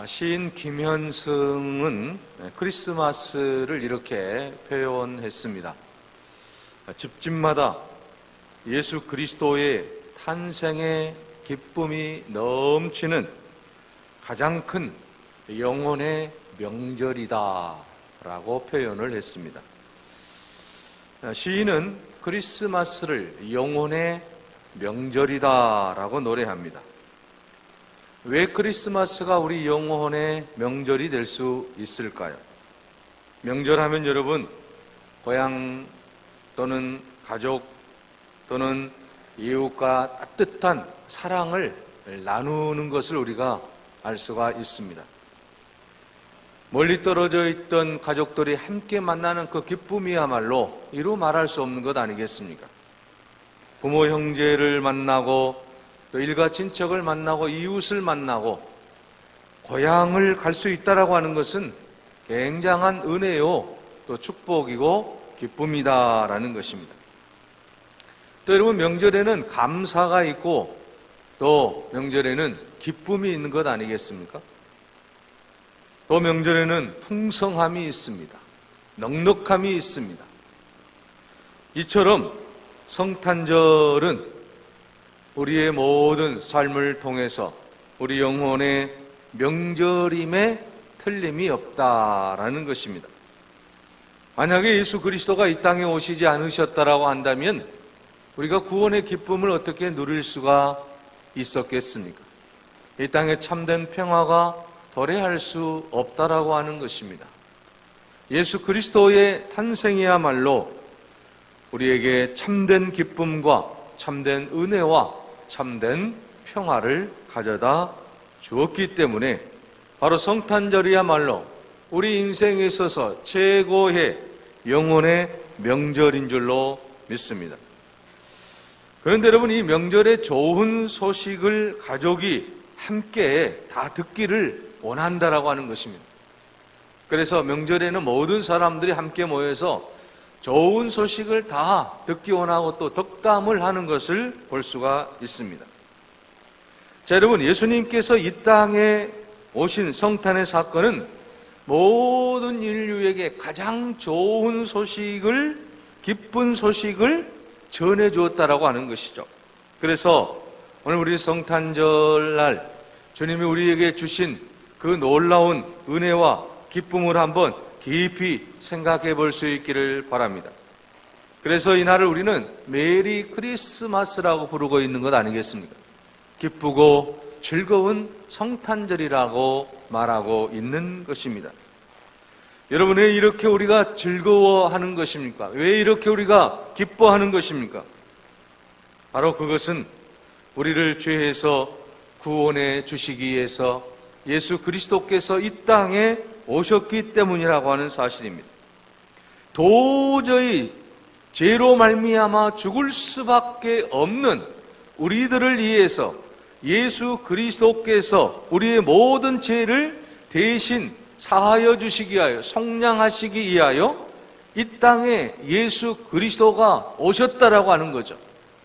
시인 김현승은 크리스마스를 이렇게 표현했습니다. 집집마다 예수 그리스도의 탄생의 기쁨이 넘치는 가장 큰 영혼의 명절이다 라고 표현을 했습니다. 시인은 크리스마스를 영혼의 명절이다 라고 노래합니다. 왜 크리스마스가 우리 영혼의 명절이 될 수 있을까요? 명절하면 여러분, 고향 또는 가족 또는 이웃과 따뜻한 사랑을 나누는 것을 우리가 알 수가 있습니다. 멀리 떨어져 있던 가족들이 함께 만나는 그 기쁨이야말로 이루 말할 수 없는 것 아니겠습니까? 부모 형제를 만나고 또 일가 친척을 만나고 이웃을 만나고 고향을 갈 수 있다라고 하는 것은 굉장한 은혜요 또 축복이고 기쁨이다라는 것입니다. 또 여러분, 명절에는 감사가 있고 또 명절에는 기쁨이 있는 것 아니겠습니까? 또 명절에는 풍성함이 있습니다. 넉넉함이 있습니다. 이처럼 성탄절은 우리의 모든 삶을 통해서 우리 영혼의 명절임에 틀림이 없다라는 것입니다. 만약에 예수 그리스도가 이 땅에 오시지 않으셨다라고 한다면 우리가 구원의 기쁨을 어떻게 누릴 수가 있었겠습니까? 이 땅에 참된 평화가 도래할 수 없다라고 하는 것입니다. 예수 그리스도의 탄생이야말로 우리에게 참된 기쁨과 참된 은혜와 참된 평화를 가져다 주었기 때문에 바로 성탄절이야말로 우리 인생에 있어서 최고의 영혼의 명절인 줄로 믿습니다. 그런데 여러분, 이 명절의 좋은 소식을 가족이 함께 다 듣기를 원한다라고 하는 것입니다. 그래서 명절에는 모든 사람들이 함께 모여서 좋은 소식을 다 듣기 원하고 또 덕담을 하는 것을 볼 수가 있습니다. 자, 여러분, 예수님께서 이 땅에 오신 성탄의 사건은 모든 인류에게 가장 좋은 소식을, 기쁜 소식을 전해주었다라고 하는 것이죠. 그래서 오늘 우리 성탄절날 주님이 우리에게 주신 그 놀라운 은혜와 기쁨을 한번 깊이 생각해 볼 수 있기를 바랍니다. 그래서 이 날을 우리는 메리 크리스마스라고 부르고 있는 것 아니겠습니까? 기쁘고 즐거운 성탄절이라고 말하고 있는 것입니다. 여러분, 왜 이렇게 우리가 즐거워하는 것입니까? 왜 이렇게 우리가 기뻐하는 것입니까? 바로 그것은 우리를 죄에서 구원해 주시기 위해서 예수 그리스도께서 이 땅에 오셨기 때문이라고 하는 사실입니다. 도저히 죄로 말미암아 죽을 수밖에 없는 우리들을 위해서 예수 그리스도께서 우리의 모든 죄를 대신 사하여 주시기 위하여, 속량하시기 위하여 이 땅에 예수 그리스도가 오셨다라고 하는 거죠.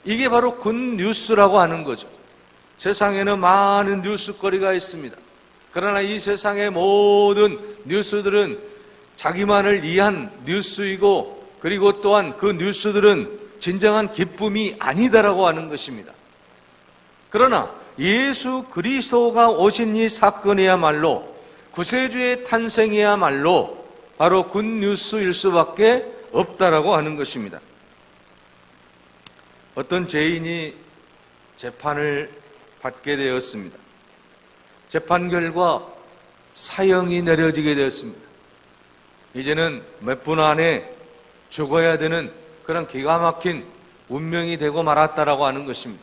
이게 바로 굿뉴스라고 하는 거죠. 세상에는 많은 뉴스거리가 있습니다. 그러나 이 세상의 모든 뉴스들은 자기만을 위한 뉴스이고, 그리고 또한 그 뉴스들은 진정한 기쁨이 아니다라고 하는 것입니다. 그러나 예수 그리스도가 오신 이 사건이야말로, 구세주의 탄생이야말로 바로 굿뉴스일 수밖에 없다라고 하는 것입니다. 어떤 죄인이 재판을 받게 되었습니다. 재판 결과 사형이 내려지게 되었습니다. 이제는 몇 분 안에 죽어야 되는 그런 기가 막힌 운명이 되고 말았다라고 하는 것입니다.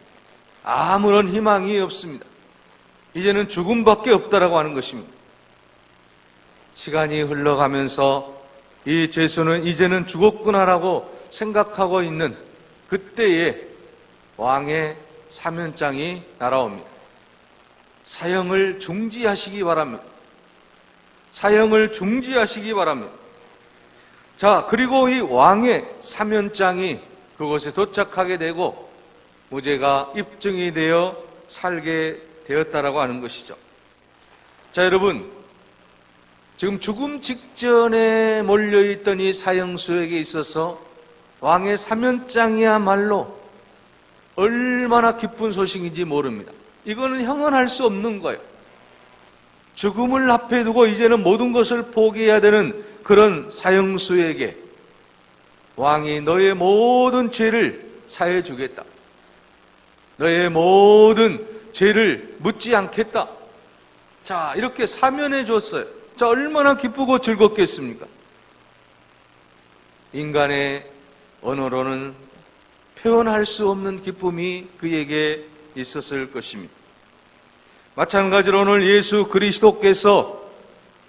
아무런 희망이 없습니다. 이제는 죽음밖에 없다라고 하는 것입니다. 시간이 흘러가면서 이 죄수는 이제는 죽었구나라고 생각하고 있는 그때에 왕의 사면장이 날아옵니다. 사형을 중지하시기 바랍니다. 사형을 중지하시기 바랍니다. 자, 그리고 이 왕의 사면장이 그곳에 도착하게 되고 무죄가 입증이 되어 살게 되었다라고 하는 것이죠. 자, 여러분, 지금 죽음 직전에 몰려있던 이 사형수에게 있어서 왕의 사면장이야말로 얼마나 기쁜 소식인지 모릅니다. 이거는 형언할 수 없는 거예요. 죽음을 앞에 두고 이제는 모든 것을 포기해야 되는 그런 사형수에게 왕이 너의 모든 죄를 사해 주겠다. 너의 모든 죄를 묻지 않겠다. 자, 이렇게 사면해 줬어요. 자, 얼마나 기쁘고 즐겁겠습니까? 인간의 언어로는 표현할 수 없는 기쁨이 그에게 있었을 것입니다. 마찬가지로 오늘 예수 그리스도께서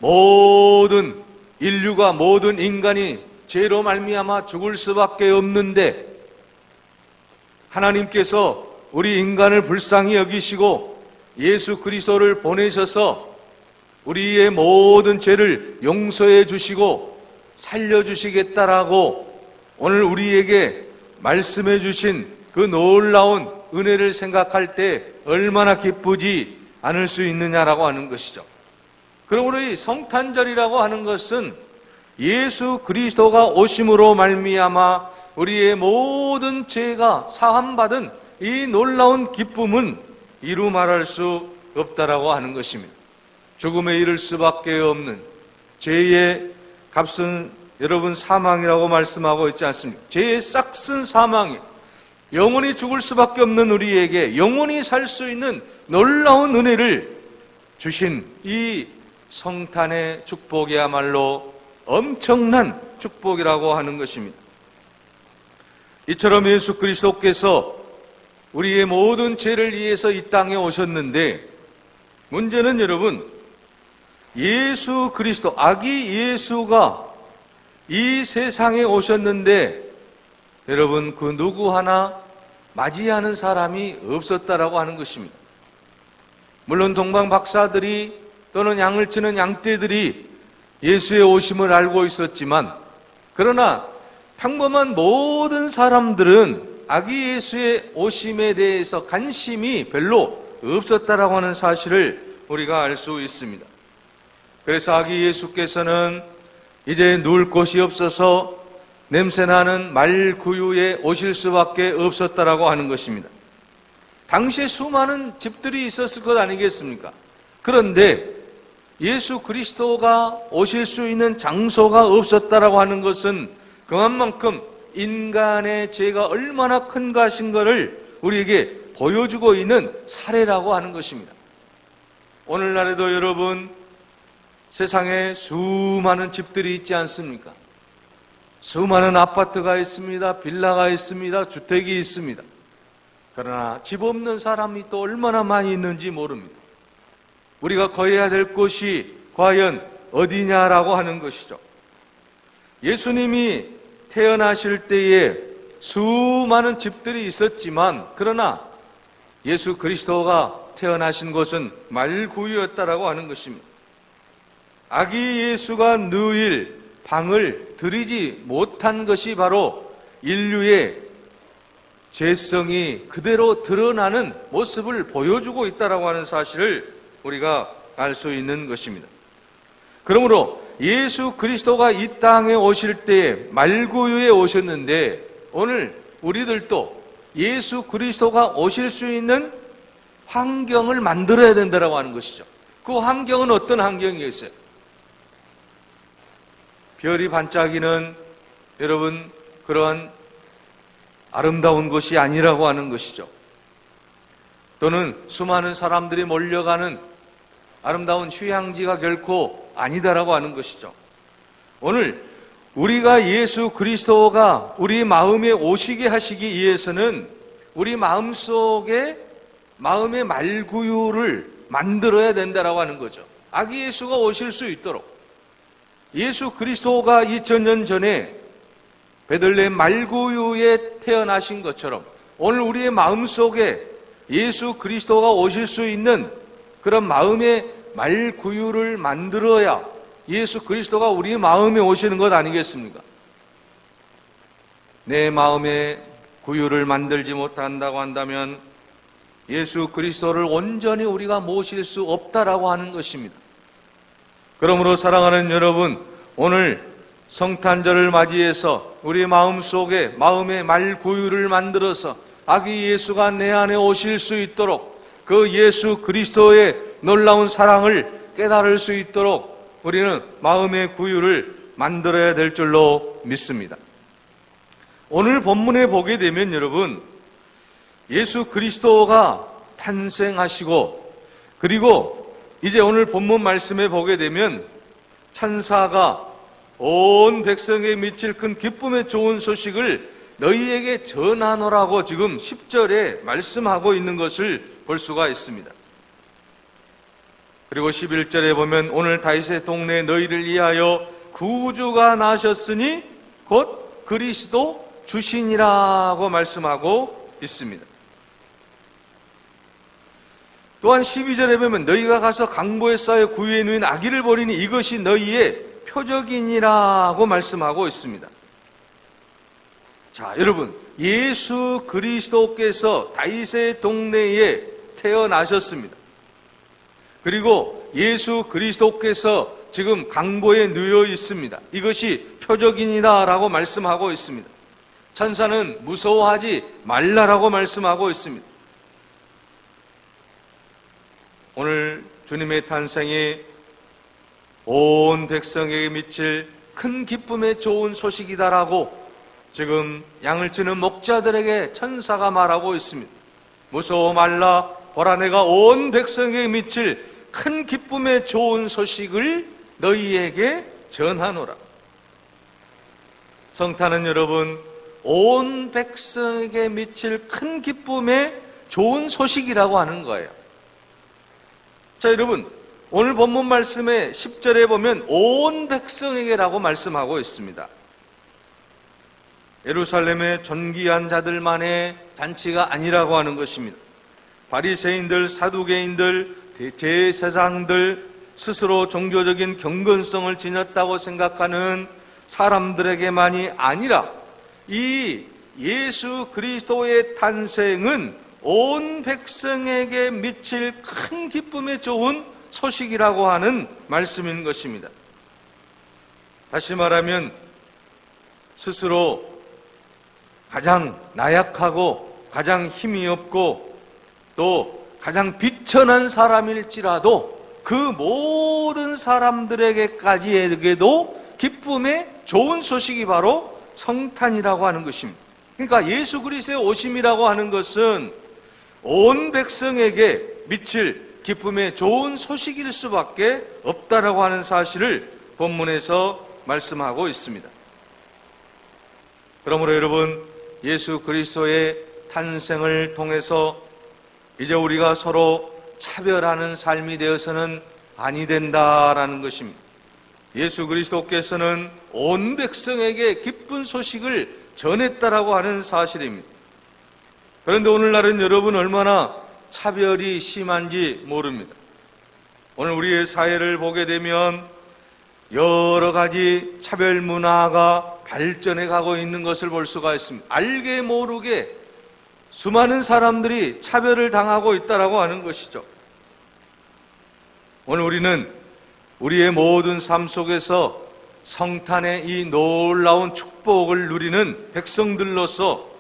모든 인류가, 모든 인간이 죄로 말미암아 죽을 수밖에 없는데 하나님께서 우리 인간을 불쌍히 여기시고 예수 그리스도를 보내셔서 우리의 모든 죄를 용서해 주시고 살려주시겠다라고 오늘 우리에게 말씀해 주신 그 놀라운 은혜를 생각할 때 얼마나 기쁘지 않을 수 있느냐라고 하는 것이죠. 그러므로 이 성탄절이라고 하는 것은 예수 그리스도가 오심으로 말미암아 우리의 모든 죄가 사함받은 이 놀라운 기쁨은 이루 말할 수 없다라고 하는 것입니다. 죽음에 이를 수밖에 없는 죄의 값은 여러분 사망이라고 말씀하고 있지 않습니까? 죄의 싹슨 사망이 영원히 죽을 수밖에 없는 우리에게 영원히 살 수 있는 놀라운 은혜를 주신 이 성탄의 축복이야말로 엄청난 축복이라고 하는 것입니다. 이처럼 예수 그리스도께서 우리의 모든 죄를 위해서 이 땅에 오셨는데 문제는 여러분 예수 그리스도 아기 예수가 이 세상에 오셨는데 여러분 그 누구 하나 맞이하는 사람이 없었다라고 하는 것입니다. 물론 동방 박사들이 또는 양을 치는 양떼들이 예수의 오심을 알고 있었지만 그러나 평범한 모든 사람들은 아기 예수의 오심에 대해서 관심이 별로 없었다라고 하는 사실을 우리가 알 수 있습니다. 그래서 아기 예수께서는 이제 누울 곳이 없어서 냄새나는 말구유에 오실 수밖에 없었다라고 하는 것입니다. 당시에 수많은 집들이 있었을 것 아니겠습니까? 그런데 예수 그리스도가 오실 수 있는 장소가 없었다라고 하는 것은 그만큼 인간의 죄가 얼마나 큰가 하신 것을 우리에게 보여주고 있는 사례라고 하는 것입니다. 오늘날에도 여러분 세상에 수많은 집들이 있지 않습니까? 수많은 아파트가 있습니다. 빌라가 있습니다. 주택이 있습니다. 그러나 집 없는 사람이 또 얼마나 많이 있는지 모릅니다. 우리가 거해야 될 곳이 과연 어디냐라고 하는 것이죠. 예수님이 태어나실 때에 수많은 집들이 있었지만 그러나 예수 그리스도가 태어나신 곳은 말구유였다라고 하는 것입니다. 아기 예수가 누일 방을 들이지 못한 것이 바로 인류의 죄성이 그대로 드러나는 모습을 보여주고 있다라고 하는 사실을 우리가 알 수 있는 것입니다. 그러므로 예수 그리스도가 이 땅에 오실 때에 말구유에 오셨는데 오늘 우리들도 예수 그리스도가 오실 수 있는 환경을 만들어야 된다고 하는 것이죠. 그 환경은 어떤 환경이겠어요? 별이 반짝이는 여러분 그러한 아름다운 곳이 아니라고 하는 것이죠. 또는 수많은 사람들이 몰려가는 아름다운 휴양지가 결코 아니다라고 하는 것이죠. 오늘 우리가 예수 그리스도가 우리 마음에 오시게 하시기 위해서는 우리 마음속에 마음의 말구유를 만들어야 된다라고 하는 거죠. 아기 예수가 오실 수 있도록 예수 그리스도가 2000년 전에 베들레헴 말구유에 태어나신 것처럼 오늘 우리의 마음속에 예수 그리스도가 오실 수 있는 그런 마음의 말구유를 만들어야 예수 그리스도가 우리 마음에 오시는 것 아니겠습니까? 내 마음에 구유를 만들지 못한다고 한다면 예수 그리스도를 온전히 우리가 모실 수 없다라고 하는 것입니다. 그러므로 사랑하는 여러분, 오늘 성탄절을 맞이해서 우리 마음속에 마음의 말구유를 만들어서 아기 예수가 내 안에 오실 수 있도록, 그 예수 그리스도의 놀라운 사랑을 깨달을 수 있도록 우리는 마음의 구유를 만들어야 될 줄로 믿습니다. 오늘 본문에 보게 되면 여러분, 예수 그리스도가 탄생하시고, 그리고 이제 오늘 본문 말씀에 보게 되면 천사가 온 백성에 미칠 큰 기쁨의 좋은 소식을 너희에게 전하노라고 지금 10절에 말씀하고 있는 것을 볼 수가 있습니다. 그리고 11절에 보면 오늘 다윗의 동네에 너희를 위하여 구주가 나셨으니 곧 그리스도 주시니라고 말씀하고 있습니다. 또한 12절에 보면 너희가 가서 강보에 쌓여 구유에 누인 아기를 보리니 이것이 너희의 표적이니라고 말씀하고 있습니다. 자, 여러분, 예수 그리스도께서 다윗의 동네에 태어나셨습니다. 그리고 예수 그리스도께서 지금 강보에 누워 있습니다. 이것이 표적이니라고 말씀하고 있습니다. 천사는 무서워하지 말라라고 말씀하고 있습니다. 오늘 주님의 탄생이 온 백성에게 미칠 큰 기쁨의 좋은 소식이다라고 지금 양을 치는 목자들에게 천사가 말하고 있습니다. 무서워 말라, 보라 내가 온 백성에게 미칠 큰 기쁨의 좋은 소식을 너희에게 전하노라. 성탄은 여러분, 온 백성에게 미칠 큰 기쁨의 좋은 소식이라고 하는 거예요. 자, 여러분, 오늘 본문 말씀에 10절에 보면 온 백성에게라고 말씀하고 있습니다. 예루살렘의 존귀한 자들만의 잔치가 아니라고 하는 것입니다. 바리새인들, 사두개인들, 제사장들, 스스로 종교적인 경건성을 지녔다고 생각하는 사람들에게만이 아니라 이 예수 그리스도의 탄생은 온 백성에게 미칠 큰 기쁨의 좋은 소식이라고 하는 말씀인 것입니다. 다시 말하면 스스로 가장 나약하고 가장 힘이 없고 또 가장 비천한 사람일지라도 그 모든 사람들에게까지에게도 기쁨의 좋은 소식이 바로 성탄이라고 하는 것입니다. 그러니까 예수 그리스도의 오심이라고 하는 것은 온 백성에게 미칠 기쁨의 좋은 소식일 수밖에 없다라고 하는 사실을 본문에서 말씀하고 있습니다. 그러므로 여러분, 예수 그리스도의 탄생을 통해서 이제 우리가 서로 차별하는 삶이 되어서는 아니 된다라는 것입니다. 예수 그리스도께서는 온 백성에게 기쁜 소식을 전했다라고 하는 사실입니다. 그런데 오늘날은 여러분 얼마나 차별이 심한지 모릅니다. 오늘 우리의 사회를 보게 되면 여러 가지 차별 문화가 발전해 가고 있는 것을 볼 수가 있습니다. 알게 모르게 수많은 사람들이 차별을 당하고 있다라고 하는 것이죠. 오늘 우리는 우리의 모든 삶 속에서 성탄의 이 놀라운 축복을 누리는 백성들로서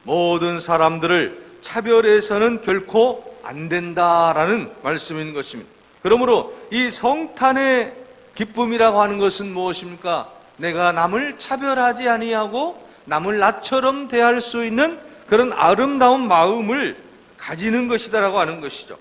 모든 사람들을 차별해서는 결코 안 된다라는 말씀인 것입니다. 그러므로 이 성탄의 기쁨이라고 하는 것은 무엇입니까? 내가 남을 차별하지 아니하고 남을 나처럼 대할 수 있는 그런 아름다운 마음을 가지는 것이다라고 하는 것이죠.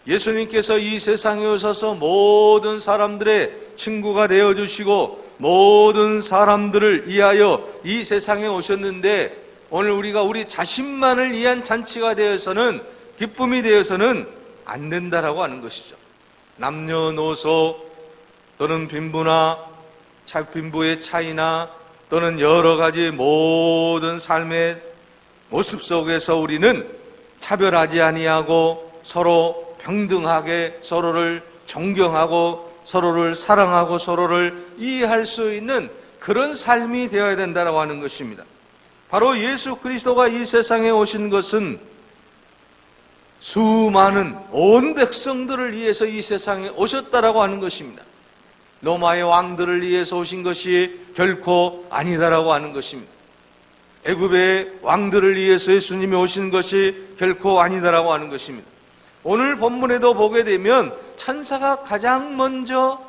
예수님께서 이 세상에 오셔서 모든 사람들의 친구가 되어주시고 모든 사람들을 위하여 이 세상에 오셨는데 오늘 우리가 우리 자신만을 위한 잔치가 되어서는 기쁨이 되어서는 안 된다라고 하는 것이죠. 남녀노소 또는 빈부의 차이나 또는 여러 가지 모든 삶의 모습 속에서 우리는 차별하지 아니하고 서로 평등하게 서로를 존경하고 서로를 사랑하고 서로를 이해할 수 있는 그런 삶이 되어야 된다고 하는 것입니다. 바로 예수 그리스도가 이 세상에 오신 것은 수많은 온 백성들을 위해서 이 세상에 오셨다라고 하는 것입니다. 로마의 왕들을 위해서 오신 것이 결코 아니다라고 하는 것입니다. 애굽의 왕들을 위해서 예수님이 오신 것이 결코 아니다라고 하는 것입니다. 오늘 본문에도 보게 되면 천사가 가장 먼저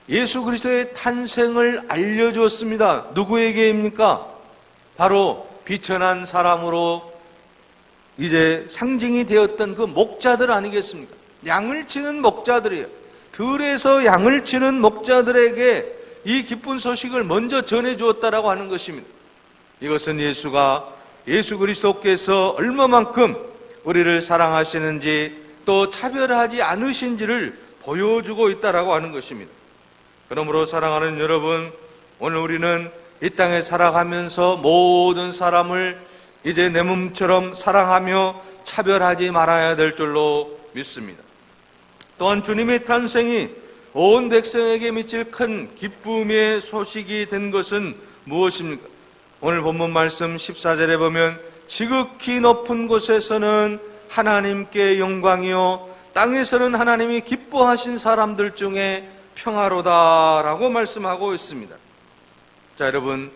예수 그리스도의 탄생을 알려주었습니다. 누구에게입니까? 바로 비천한 사람으로 이제 상징이 되었던 그 목자들 아니겠습니까? 양을 치는 목자들이에요. 들에서 양을 치는 목자들에게 이 기쁜 소식을 먼저 전해주었다라고 하는 것입니다. 이것은 예수 그리스도께서 얼마만큼 우리를 사랑하시는지 또 차별하지 않으신지를 보여주고 있다라고 하는 것입니다. 그러므로 사랑하는 여러분, 오늘 우리는 이 땅에 살아가면서 모든 사람을 이제 내 몸처럼 사랑하며 차별하지 말아야 될 줄로 믿습니다. 또한 주님의 탄생이 온 백성에게 미칠 큰 기쁨의 소식이 된 것은 무엇입니까? 오늘 본문 말씀 14절에 보면 지극히 높은 곳에서는 하나님께 영광이요 땅에서는 하나님이 기뻐하신 사람들 중에 평화로다라고 말씀하고 있습니다. 자, 여러분,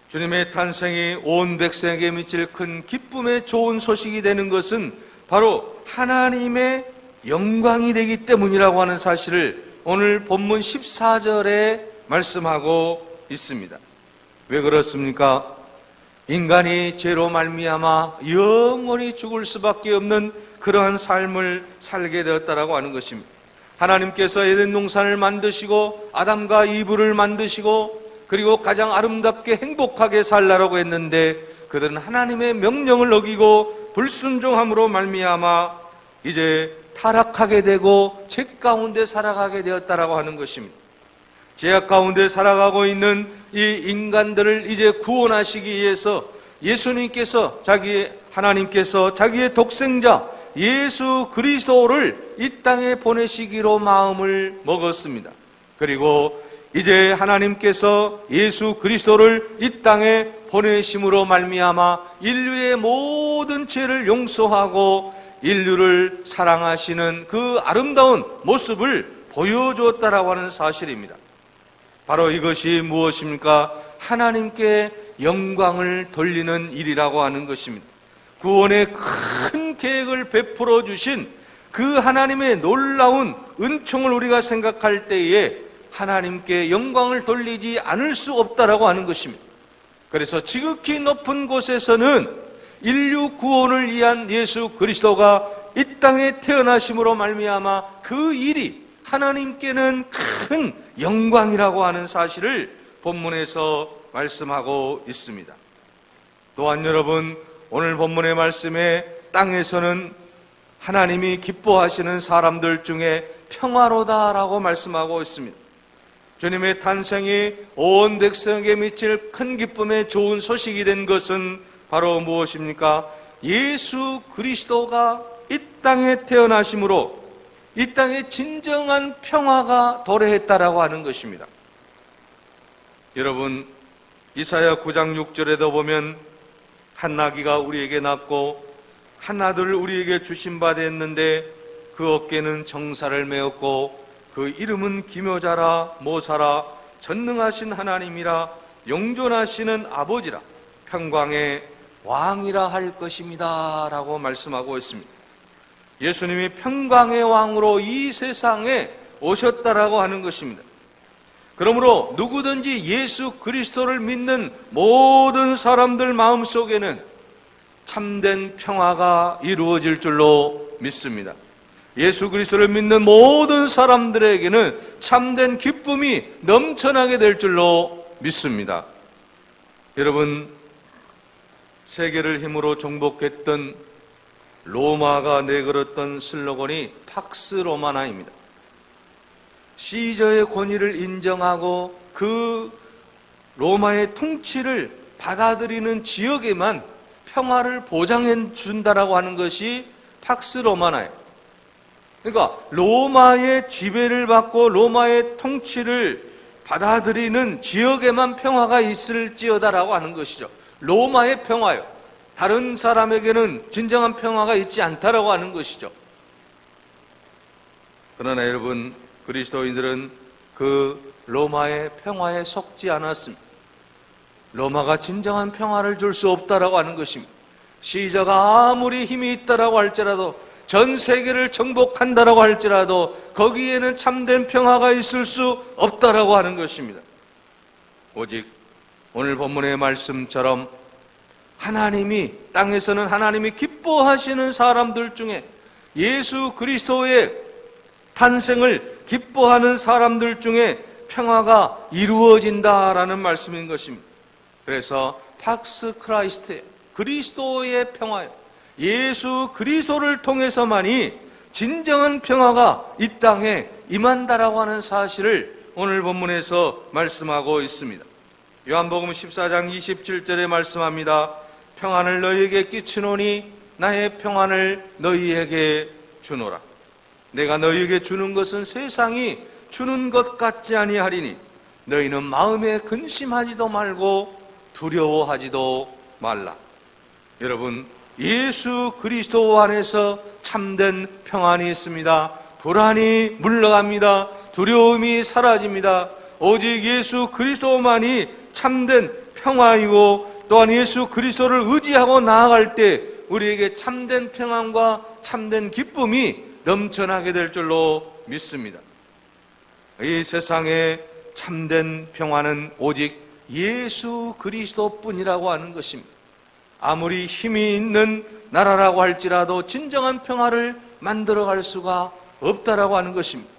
주님의 탄생이 온 백성에게 미칠 큰 기쁨의 좋은 소식이 되는 것은 바로 하나님의 영광이 되기 때문이라고 하는 사실을 오늘 본문 14절에 말씀하고 있습니다. 왜 그렇습니까? 인간이 죄로 말미암아 영원히 죽을 수밖에 없는 그러한 삶을 살게 되었다라고 하는 것입니다. 하나님께서 에덴 동산을 만드시고 아담과 이브를 만드시고 그리고 가장 아름답게 행복하게 살라고 했는데 그들은 하나님의 명령을 어기고 불순종함으로 말미암아 이제 타락하게 되고 죄 가운데 살아가게 되었다라고 하는 것입니다. 죄악 가운데 살아가고 있는 이 인간들을 이제 구원하시기 위해서 예수님께서 하나님께서 자기의 독생자 예수 그리스도를 이 땅에 보내시기로 마음을 먹었습니다. 그리고 이제 하나님께서 예수 그리스도를 이 땅에 보내심으로 말미암아 인류의 모든 죄를 용서하고 인류를 사랑하시는 그 아름다운 모습을 보여주었다라고 하는 사실입니다. 바로 이것이 무엇입니까? 하나님께 영광을 돌리는 일이라고 하는 것입니다. 구원의 큰 계획을 베풀어 주신 그 하나님의 놀라운 은총을 우리가 생각할 때에 하나님께 영광을 돌리지 않을 수 없다라고 하는 것입니다. 그래서 지극히 높은 곳에서는 인류 구원을 위한 예수 그리스도가 이 땅에 태어나심으로 말미암아 그 일이 하나님께는 큰 영광이라고 하는 사실을 본문에서 말씀하고 있습니다. 또한 여러분, 오늘 본문의 말씀에 땅에서는 하나님이 기뻐하시는 사람들 중에 평화로다라고 말씀하고 있습니다. 주님의 탄생이 온 백성에게 미칠 큰 기쁨의 좋은 소식이 된 것은 바로 무엇입니까? 예수 그리스도가 이 땅에 태어나심으로 이 땅에 진정한 평화가 도래했다라고 하는 것입니다. 여러분, 이사야 9장 6절에도 보면 한 나귀가 우리에게 낳고 한 아들을 우리에게 주신 바 됐는데 그 어깨는 정사를 메었고 그 이름은 기묘자라 모사라 전능하신 하나님이라 영존하시는 아버지라 평강의 왕이라 할 것입니다 라고 말씀하고 있습니다. 예수님이 평강의 왕으로 이 세상에 오셨다라고 하는 것입니다. 그러므로 누구든지 예수 그리스도를 믿는 모든 사람들 마음속에는 참된 평화가 이루어질 줄로 믿습니다. 예수 그리스도를 믿는 모든 사람들에게는 참된 기쁨이 넘쳐나게 될 줄로 믿습니다. 여러분, 세계를 힘으로 정복했던 로마가 내걸었던 슬로건이 팍스 로마나입니다. 시저의 권위를 인정하고 그 로마의 통치를 받아들이는 지역에만 평화를 보장해 준다라고 하는 것이 팍스 로마나예요. 그러니까 로마의 지배를 받고 로마의 통치를 받아들이는 지역에만 평화가 있을지어다라고 하는 것이죠. 로마의 평화요. 다른 사람에게는 진정한 평화가 있지 않다라고 하는 것이죠. 그러나 여러분, 그리스도인들은 그 로마의 평화에 속지 않았습니다. 로마가 진정한 평화를 줄 수 없다라고 하는 것입니다. 시저가 아무리 힘이 있다라고 할지라도, 전 세계를 정복한다라고 할지라도 거기에는 참된 평화가 있을 수 없다라고 하는 것입니다. 오직 오늘 본문의 말씀처럼 하나님이, 땅에서는 하나님이 기뻐하시는 사람들 중에, 예수 그리스도의 탄생을 기뻐하는 사람들 중에 평화가 이루어진다라는 말씀인 것입니다. 그래서 팍스 크라이스트, 그리스도의 평화요, 예수 그리스도를 통해서만이 진정한 평화가 이 땅에 임한다라고 하는 사실을 오늘 본문에서 말씀하고 있습니다. 요한복음 14장 27절에 말씀합니다. 평안을 너희에게 끼치노니 나의 평안을 너희에게 주노라. 내가 너희에게 주는 것은 세상이 주는 것 같지 아니하리니 너희는 마음에 근심하지도 말고 두려워하지도 말라. 여러분, 예수 그리스도 안에서 참된 평안이 있습니다. 불안이 물러갑니다. 두려움이 사라집니다. 오직 예수 그리스도만이 참된 평화이고, 또한 예수 그리스도를 의지하고 나아갈 때 우리에게 참된 평안과 참된 기쁨이 넘쳐나게 될 줄로 믿습니다. 이 세상에 참된 평화는 오직 예수 그리스도뿐이라고 하는 것입니다. 아무리 힘이 있는 나라라고 할지라도 진정한 평화를 만들어갈 수가 없다라고 하는 것입니다.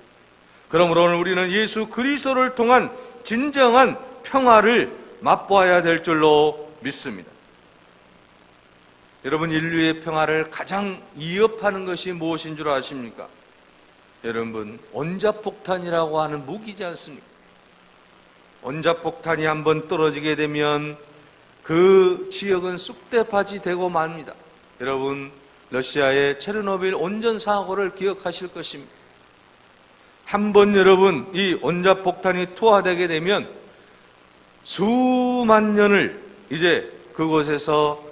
그러므로 오늘 우리는 예수 그리스도를 통한 진정한 평화를 맛보아야 될 줄로 믿습니다. 여러분, 인류의 평화를 가장 위협하는 것이 무엇인 줄 아십니까? 여러분, 원자폭탄이라고 하는 무기지 않습니까? 원자폭탄이 한번 떨어지게 되면 그 지역은 쑥대밭이 되고 맙니다. 여러분, 러시아의 체르노빌 원전 사고를 기억하실 것입니다. 한번 여러분 이 원자폭탄이 투하되게 되면 수만 년을 이제 그곳에서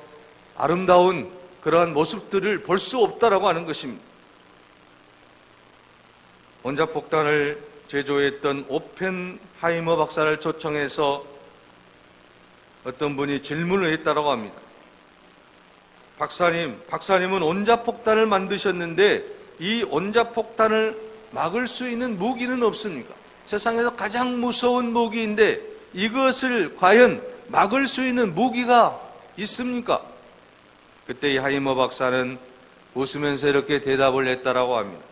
아름다운 그러한 모습들을 볼 수 없다라고 하는 것입니다. 원자폭탄을 제조했던 오펜하이머 박사를 초청해서 어떤 분이 질문을 했다라고 합니다. 박사님은 원자폭탄을 만드셨는데 이 원자폭탄을 막을 수 있는 무기는 없습니까? 세상에서 가장 무서운 무기인데 이것을 과연 막을 수 있는 무기가 있습니까? 그때 이 하이머 박사는 웃으면서 이렇게 대답을 했다라고 합니다.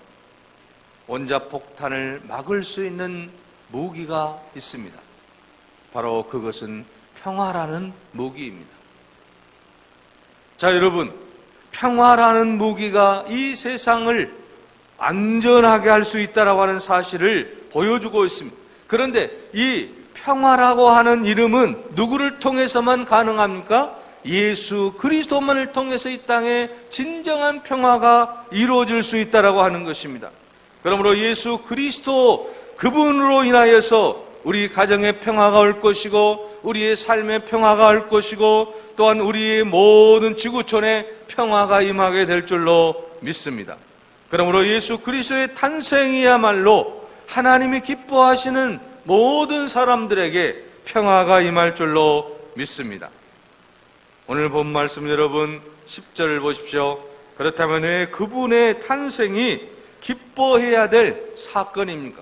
원자폭탄을 막을 수 있는 무기가 있습니다. 바로 그것은 평화라는 무기입니다. 자, 여러분, 평화라는 무기가 이 세상을 안전하게 할 수 있다라고 하는 사실을 보여주고 있습니다. 그런데 이 평화라고 하는 이름은 누구를 통해서만 가능합니까? 예수 그리스도만을 통해서 이 땅에 진정한 평화가 이루어질 수 있다라고 하는 것입니다. 그러므로 예수 그리스도 그분으로 인하여서 우리 가정의 평화가 올 것이고 우리의 삶의 평화가 올 것이고 또한 우리의 모든 지구촌에 평화가 임하게 될 줄로 믿습니다. 그러므로 예수 그리스도의 탄생이야말로 하나님이 기뻐하시는 모든 사람들에게 평화가 임할 줄로 믿습니다. 오늘 본 말씀 여러분 10절을 보십시오. 그렇다면 왜 그분의 탄생이 기뻐해야 될 사건입니까?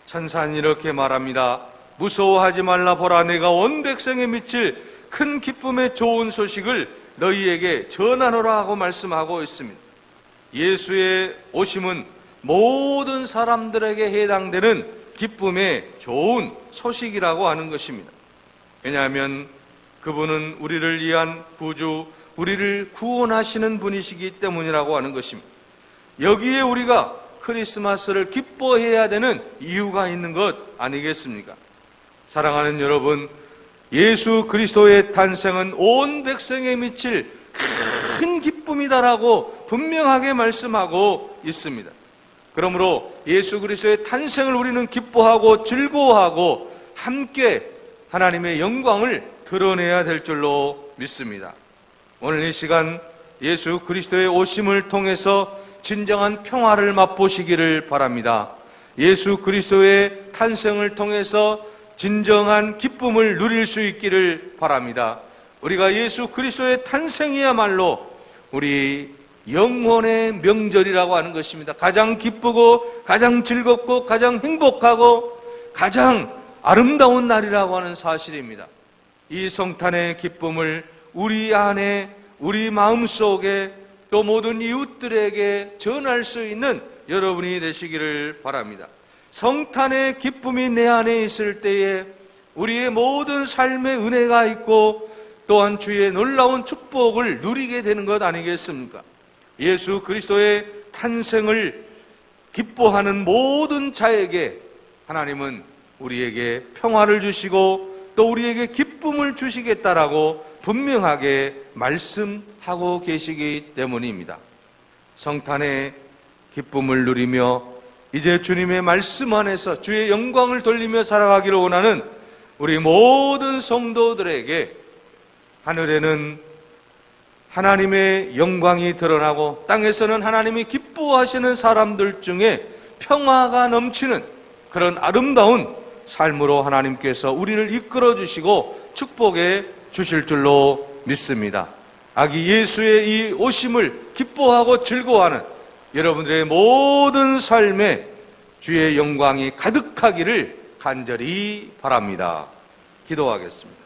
천사는 이렇게 말합니다. 무서워하지 말라. 보라, 내가 온 백성에 미칠 큰 기쁨의 좋은 소식을 너희에게 전하노라 하고 말씀하고 있습니다. 예수의 오심은 모든 사람들에게 해당되는 기쁨의 좋은 소식이라고 하는 것입니다. 왜냐하면 그분은 우리를 위한 구주, 우리를 구원하시는 분이시기 때문이라고 하는 것입니다. 여기에 우리가 크리스마스를 기뻐해야 되는 이유가 있는 것 아니겠습니까? 사랑하는 여러분, 예수 그리스도의 탄생은 온 백성에 미칠 큰 기쁨이다라고 분명하게 말씀하고 있습니다. 그러므로 예수 그리스도의 탄생을 우리는 기뻐하고 즐거워하고 함께 하나님의 영광을 드러내야 될 줄로 믿습니다. 오늘 이 시간 예수 그리스도의 오심을 통해서 진정한 평화를 맛보시기를 바랍니다. 예수 그리스도의 탄생을 통해서 진정한 기쁨을 누릴 수 있기를 바랍니다. 우리가 예수 그리스도의 탄생이야말로 우리 영혼의 명절이라고 하는 것입니다. 가장 기쁘고 가장 즐겁고 가장 행복하고 가장 아름다운 날이라고 하는 사실입니다. 이 성탄의 기쁨을 우리 안에, 우리 마음속에, 또 모든 이웃들에게 전할 수 있는 여러분이 되시기를 바랍니다. 성탄의 기쁨이 내 안에 있을 때에 우리의 모든 삶의 은혜가 있고 또한 주의 놀라운 축복을 누리게 되는 것 아니겠습니까? 예수 그리스도의 탄생을 기뻐하는 모든 자에게 하나님은 우리에게 평화를 주시고 또 우리에게 기쁨을 주시겠다라고 분명하게 말씀하고 계시기 때문입니다. 성탄의 기쁨을 누리며 이제 주님의 말씀 안에서 주의 영광을 돌리며 살아가기를 원하는 우리 모든 성도들에게 하늘에는 하나님의 영광이 드러나고 땅에서는 하나님이 기뻐하시는 사람들 중에 평화가 넘치는 그런 아름다운 삶으로 하나님께서 우리를 이끌어 주시고 축복해 주실 줄로 믿습니다. 아기 예수의 이 오심을 기뻐하고 즐거워하는 여러분들의 모든 삶에 주의 영광이 가득하기를 간절히 바랍니다. 기도하겠습니다.